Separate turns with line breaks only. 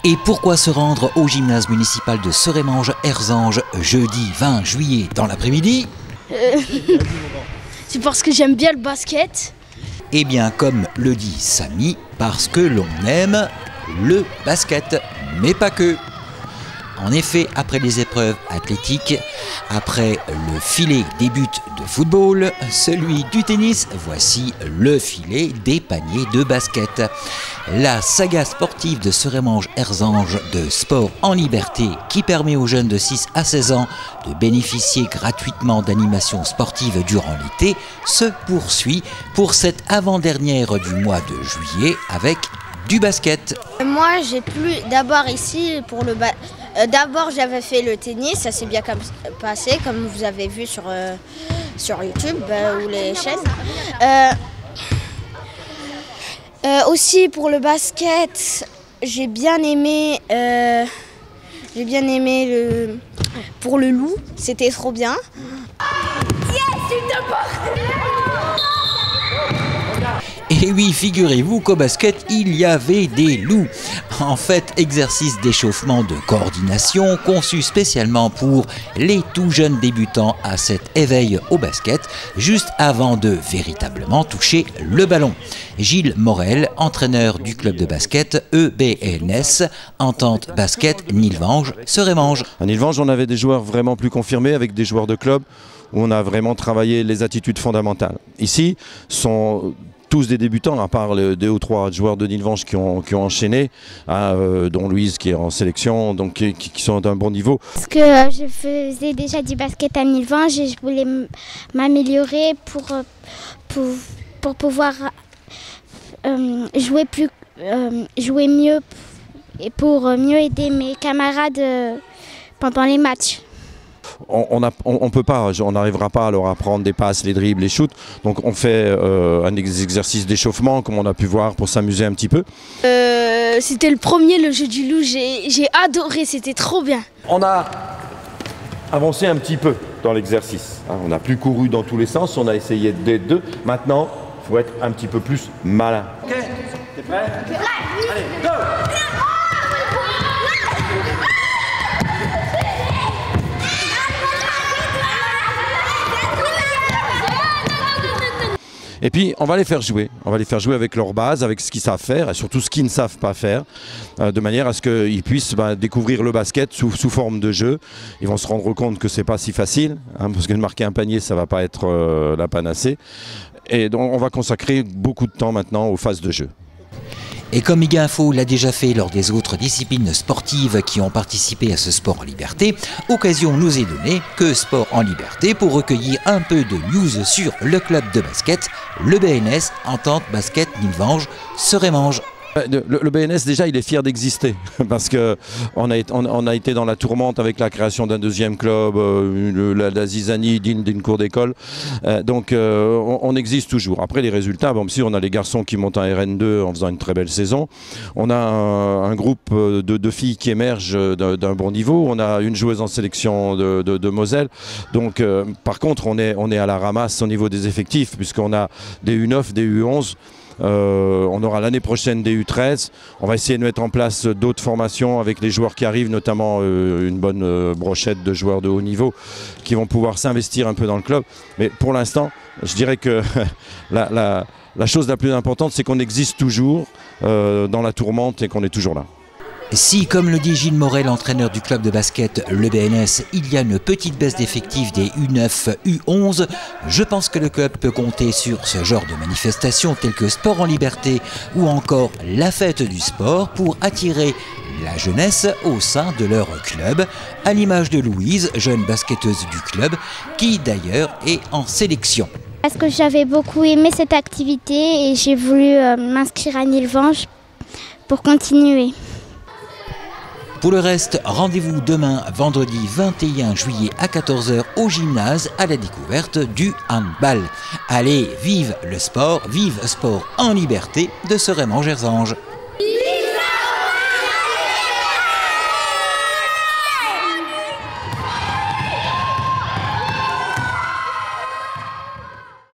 Et pourquoi se rendre au gymnase municipal de Serémange-Erzange jeudi 20 juillet dans l'après-midi?
C'est parce que j'aime bien le basket.
Eh bien, comme le dit Samy, parce que l'on aime le basket, mais pas que. En effet, après les épreuves athlétiques, après le filet des buts de football, celui du tennis, voici le filet des paniers de basket. La saga sportive de Serémange-Erzange de sport en liberté qui permet aux jeunes de 6 à 16 ans de bénéficier gratuitement d'animations sportives durant l'été se poursuit pour cette avant-dernière du mois de juillet avec du basket.
Moi, j'ai plu d'abord ici pour le d'abord, j'avais fait le tennis, ça s'est bien passé, comme vous avez vu sur YouTube ou les chaînes. Aussi pour le basket, j'ai bien aimé pour le loup, c'était trop bien.
Et oui, figurez-vous qu'au basket, il y avait des loups. En fait, exercice d'échauffement de coordination conçu spécialement pour les tout jeunes débutants à cet éveil au basket, juste avant de véritablement toucher le ballon. Gilles Morel, entraîneur du club de basket EBNS, Entente Basket Nilvange, Serémange.
À Nilvange, on avait des joueurs vraiment plus confirmés avec des joueurs de club où on a vraiment travaillé les attitudes fondamentales. Ici, sont tous des débutants, à part les 2 ou 3 joueurs de Nilvange qui ont enchaîné, dont Louise qui est en sélection, donc qui sont d'un bon niveau.
Parce que je faisais déjà du basket à Nilvange et je voulais m'améliorer pour pouvoir jouer mieux et pour mieux aider mes camarades pendant les matchs.
On n'arrivera pas à leur apprendre des passes, les dribbles, les shoots. Donc on fait un exercice d'échauffement, comme on a pu voir, pour s'amuser un petit peu.
C'était le premier, le jeu du loup. J'ai adoré, c'était trop bien.
On a avancé un petit peu dans l'exercice. On n'a plus couru dans tous les sens, on a essayé d'être deux. Maintenant, il faut être un petit peu plus malin. Ok, t'es prêt? Allez, go! Et puis, on va les faire jouer. On va les faire jouer avec leur base, avec ce qu'ils savent faire et surtout ce qu'ils ne savent pas faire, de manière à ce qu'ils puissent découvrir le basket sous forme de jeu. Ils vont se rendre compte que c'est pas si facile, parce que de marquer un panier, ça va pas être la panacée. Et donc, on va consacrer beaucoup de temps maintenant aux phases de jeu.
Et comme Ligue Info l'a déjà fait lors des autres disciplines sportives qui ont participé à ce sport en liberté, occasion nous est donnée que Sport en liberté pour recueillir un peu de news sur le club de basket, le BNS, Entente Basket Nilvange, Serémange.
Le BNS, déjà, il est fier d'exister parce qu'on a été dans la tourmente avec la création d'un 2e club, la zizanie d'une cour d'école. Donc, on existe toujours. Après, les résultats, bon, si on a les garçons qui montent en RN2 en faisant une très belle saison, on a un groupe de filles qui émergent d'un bon niveau. On a une joueuse en sélection de Moselle. Donc, par contre, on est à la ramasse au niveau des effectifs puisqu'on a des U9, des U11. On aura l'année prochaine des U13. On va essayer de mettre en place d'autres formations avec les joueurs qui arrivent, notamment une bonne brochette de joueurs de haut niveau qui vont pouvoir s'investir un peu dans le club. Mais pour l'instant, je dirais que la chose la plus importante, c'est qu'on existe toujours dans la tourmente et qu'on est toujours là.
Si, comme le dit Gilles Morel, entraîneur du club de basket, le BNS, il y a une petite baisse d'effectifs des U9, U11, je pense que le club peut compter sur ce genre de manifestations telles que Sport en liberté ou encore la fête du sport pour attirer la jeunesse au sein de leur club, à l'image de Louise, jeune basketteuse du club, qui d'ailleurs est en sélection.
Parce que j'avais beaucoup aimé cette activité et j'ai voulu m'inscrire à Nilvange pour continuer.
Pour le reste, rendez-vous demain, vendredi 21 juillet à 14 h au gymnase à la découverte du handball. Allez, vive le sport, vive sport en liberté de Serémange-Erzange.